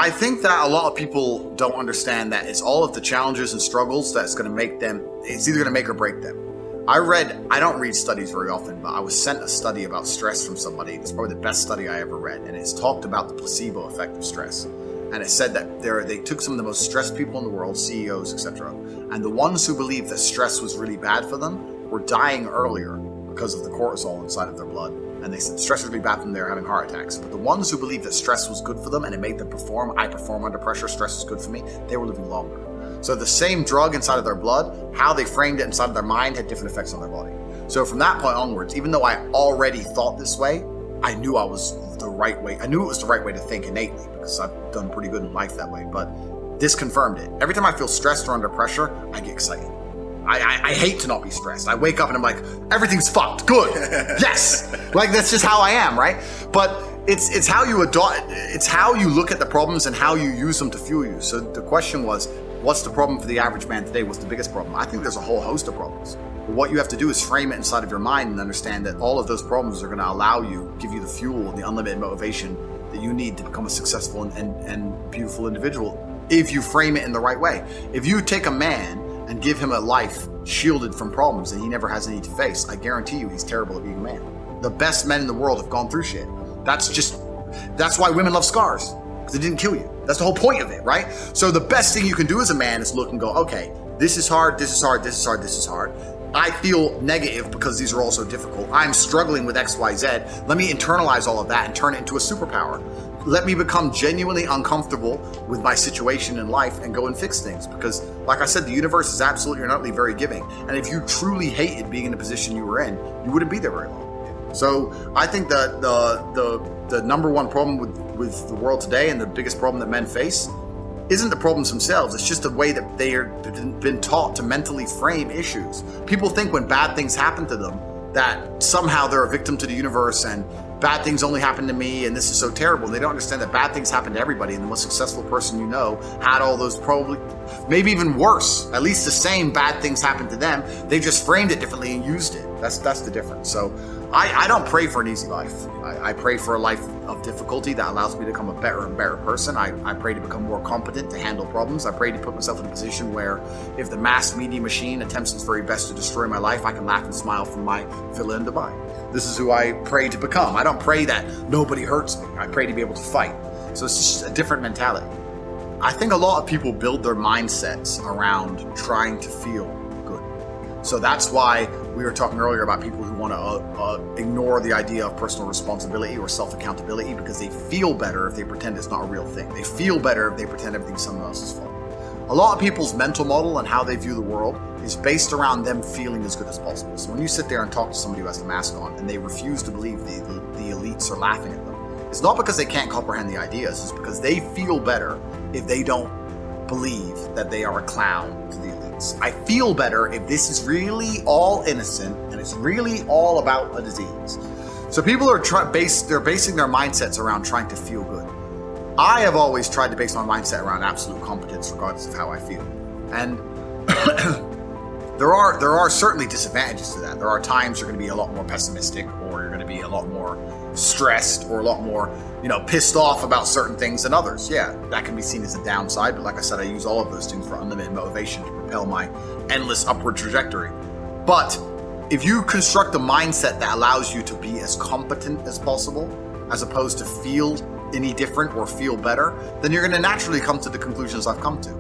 I think that a lot of people don't understand that it's all of the challenges and struggles that's going to make them, it's either going to make or break them. I don't read studies very often, but I was sent a study about stress from somebody. It's probably the best study I ever read, and it's talked about the placebo effect of stress. And it said that they took some of the most stressed people in the world, CEOs, etc., and the ones who believed that stress was really bad for them were dying earlier because of the cortisol inside of their blood. And they said stress was really bad for them, they were having heart attacks. But the ones who believed that stress was good for them and it made them perform, I perform under pressure, stress is good for me, they were living longer. So the same drug inside of their blood, how they framed it inside of their mind had different effects on their body. So from that point onwards, even though I already thought this way, I knew I was the right way. I knew it was the right way to think innately because I've done pretty good in life that way. But this confirmed it. Every time I feel stressed or under pressure, I get excited. I hate to not be stressed. I wake up and I'm like, everything's fucked. Good. Yes. Like that's just how I am, right? But it's how you adopt. It's how you look at the problems and how you use them to fuel you. So the question was, what's the problem for the average man today? What's the biggest problem? I think there's a whole host of problems. But what you have to do is frame it inside of your mind and understand that all of those problems are going to allow you, give you the fuel, the unlimited motivation that you need to become a successful and beautiful individual if you frame it in the right way. If you take a man and give him a life shielded from problems that he never has any to face, I guarantee you he's terrible at being a man. The best men in the world have gone through shit. That's why women love scars. It didn't kill you. That's the whole point of it, right? So the best thing you can do as a man is look and go, okay, this is hard, this is hard, this is hard, this is hard. I feel negative because these are all so difficult. I'm struggling with X, Y, Z. Let me internalize all of that and turn it into a superpower. Let me become genuinely uncomfortable with my situation in life and go and fix things. Because like I said, the universe is absolutely and utterly very giving. And if you truly hated being in the position you were in, you wouldn't be there very long. So I think that the number one problem with the world today and the biggest problem that men face isn't the problems themselves. It's just the way that they are been taught to mentally frame issues. People think when bad things happen to them that somehow they're a victim to the universe and bad things only happen to me and this is so terrible. They don't understand that bad things happen to everybody, and the most successful person you know had all those, probably maybe even worse, at least the same bad things happened to them. They just framed it differently and used it. That's the difference. So I don't pray for an easy life. I pray for a life of difficulty that allows me to become a better and better person. I pray to become more competent to handle problems. I pray to put myself in a position where if the mass media machine attempts its very best to destroy my life, I can laugh and smile from my villa in Dubai. This is who I pray to become. I don't pray that nobody hurts me. I pray to be able to fight. So it's just a different mentality. I think a lot of people build their mindsets around trying to feel good. So that's why we were talking earlier about people who want to ignore the idea of personal responsibility or self-accountability because they feel better if they pretend it's not a real thing. They feel better if they pretend everything's someone else's fault. A lot of people's mental model and how they view the world is based around them feeling as good as possible. So when you sit there and talk to somebody who has a mask on and they refuse to believe the elites are laughing at them, it's not because they can't comprehend the ideas, it's because they feel better if they don't believe that they are a clown to the elites. I feel better if this is really all innocent and it's really all about a disease. So people are basing their mindsets around trying to feel good. I have always tried to base my mindset around absolute competence regardless of how I feel. And there are certainly disadvantages to that. There are times you're going to be a lot more pessimistic, or you're going to be a lot more stressed, or a lot more, pissed off about certain things than others. Yeah, that can be seen as a downside, but like I said, I use all of those things for unlimited motivation to propel my endless upward trajectory. But if you construct a mindset that allows you to be as competent as possible, as opposed to feel any different or feel better, then you're going to naturally come to the conclusions I've come to.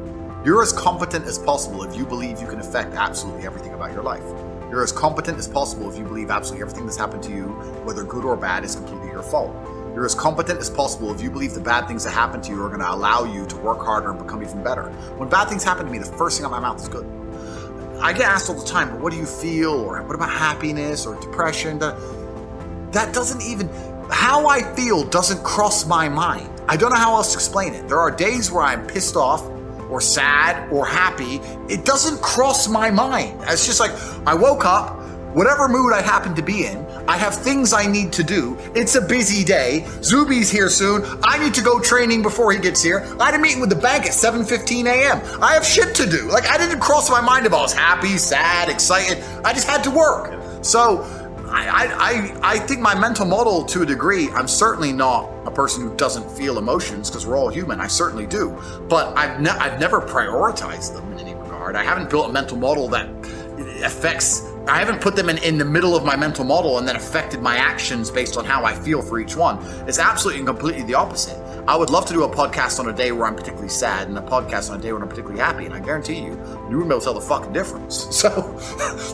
You're as competent as possible if you believe you can affect absolutely everything about your life. You're as competent as possible if you believe absolutely everything that's happened to you, whether good or bad, is completely your fault. You're as competent as possible if you believe the bad things that happen to you are going to allow you to work harder and become even better. When bad things happen to me, the first thing out of my mouth is good. I get asked all the time, but what do you feel? Or what about happiness or depression? That doesn't even... How I feel doesn't cross my mind. I don't know how else to explain it. There are days where I'm pissed off or sad or happy. It doesn't cross my mind. It's just like I woke up, whatever mood I happen to be in, I have things I need to do. It's a busy day. Zuby's here soon. I need to go training before he gets here. I had a meeting with the bank at 7:15 a.m. I have shit to do. I didn't cross my mind if I was happy, sad, excited. I just had to work. So I think my mental model, to a degree, I'm certainly not a person who doesn't feel emotions, because we're all human. I certainly do, but I've never prioritized them in any regard. I haven't built a mental model that affects. I haven't put them in the middle of my mental model and then affected my actions based on how I feel for each one. It's absolutely and completely the opposite. I would love to do a podcast on a day where I'm particularly sad and a podcast on a day when I'm particularly happy, and I guarantee you wouldn't be able to tell the fucking difference. So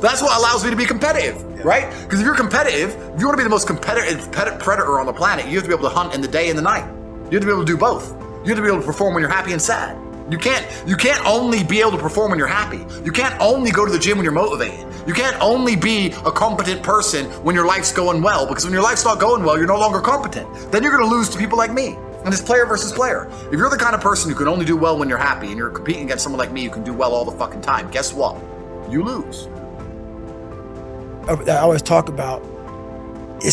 that's what allows me to be competitive, right? Because if you're competitive, if you want to be the most competitive predator on the planet, you have to be able to hunt in the day and the night. You have to be able to do both. You have to be able to perform when you're happy and sad. You can't only be able to perform when you're happy. You can't only go to the gym when you're motivated. You can't only be a competent person when your life's going well, because when your life's not going well, you're no longer competent. Then you're going to lose to people like me. And it's player versus player. If you're the kind of person who can only do well when you're happy and you're competing against someone like me who can do well all the fucking time, guess what? You lose. I always talk about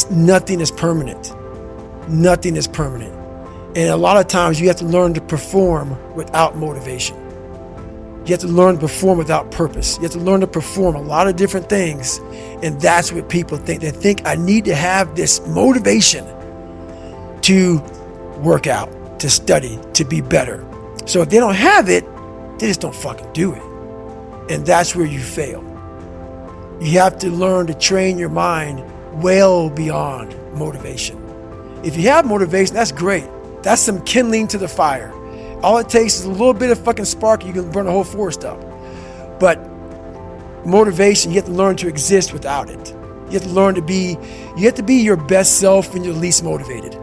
nothing is permanent. Nothing is permanent. And a lot of times you have to learn to perform without motivation. You have to learn to perform without purpose. You have to learn to perform a lot of different things. And that's what people think. They think I need to have this motivation to work out, to study, to be better. So if they don't have it, they just don't fucking do it. And that's where you fail. You have to learn to train your mind well beyond motivation. If you have motivation, that's great. That's some kindling to the fire. All it takes is a little bit of fucking spark, you can burn a whole forest up. But motivation, you have to learn to exist without it. You have to be your best self when you're least motivated.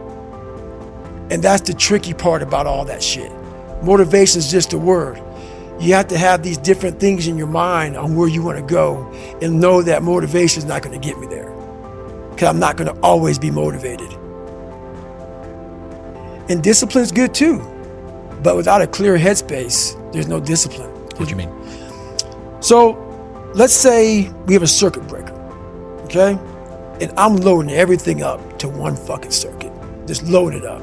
And that's the tricky part about all that shit. Motivation is just a word. You have to have these different things in your mind on where you want to go and know that motivation is not going to get me there. Because I'm not going to always be motivated. And discipline is good too. But without a clear headspace, there's no discipline. What do you mean? So let's say we have a circuit breaker, okay? And I'm loading everything up to one fucking circuit. Just load it up.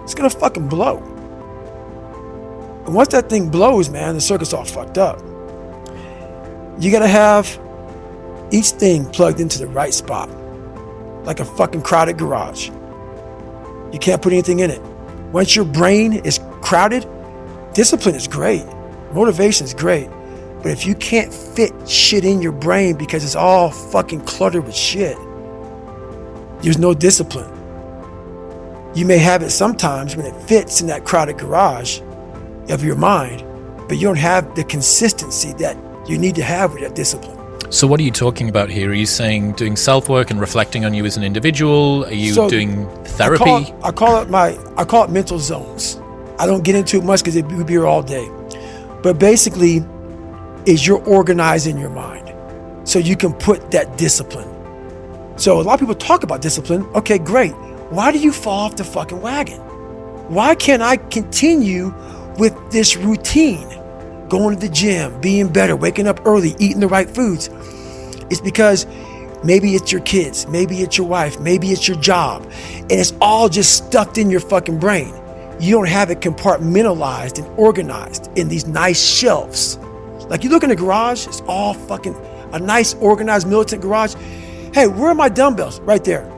It's gonna fucking blow. And once that thing blows, man, the circuit's all fucked up. You gotta have each thing plugged into the right spot, like a fucking crowded garage. You can't put anything in it. Once your brain is crowded, discipline is great. Motivation is great. But if you can't fit shit in your brain because it's all fucking cluttered with shit, there's no discipline. You may have it sometimes when it fits in that crowded garage of your mind, but you don't have the consistency that you need to have with that discipline. So what are you talking about here? Are you saying doing self-work and reflecting on you as an individual? Are you doing therapy? I call it mental zones. I don't get into it much because it would be here all day. But basically, is you're organizing your mind so you can put that discipline. So a lot of people talk about discipline. Okay, great. Why do you fall off the fucking wagon? Why can't I continue with this routine? Going to the gym, being better, waking up early, eating the right foods. It's because maybe it's your kids, maybe it's your wife, maybe it's your job, and it's all just stuffed in your fucking brain. You don't have it compartmentalized and organized in these nice shelves. Like you look in the garage, it's all fucking a nice organized militant garage. Hey, where are my dumbbells? Right there.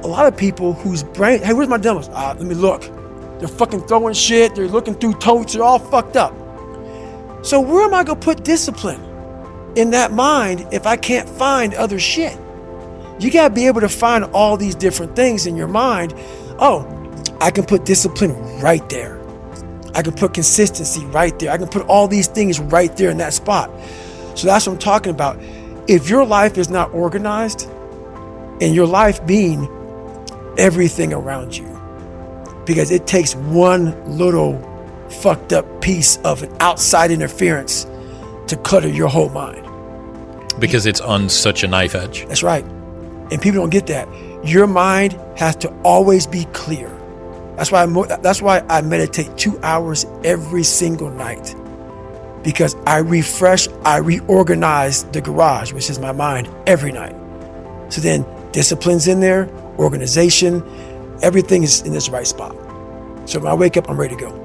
A lot of people whose brain, hey, where's my dumbbells? Let me look. They're fucking throwing shit, they're looking through totes, they're all fucked up. So where am I gonna put discipline in that mind if I can't find other shit? You gotta be able to find all these different things in your mind. Oh, I can put discipline right there. I can put consistency right there. I can put all these things right there in that spot. So that's what I'm talking about. If your life is not organized, and your life being everything around you, because it takes one little fucked up piece of an outside interference to clutter your whole mind. Because it's on such a knife edge. That's right. And people don't get that. Your mind has to always be clear. That's why I meditate 2 hours every single night. Because I refresh, I reorganize the garage, which is my mind, every night. So then discipline's in there, organization, everything is in this right spot. So when I wake up, I'm ready to go.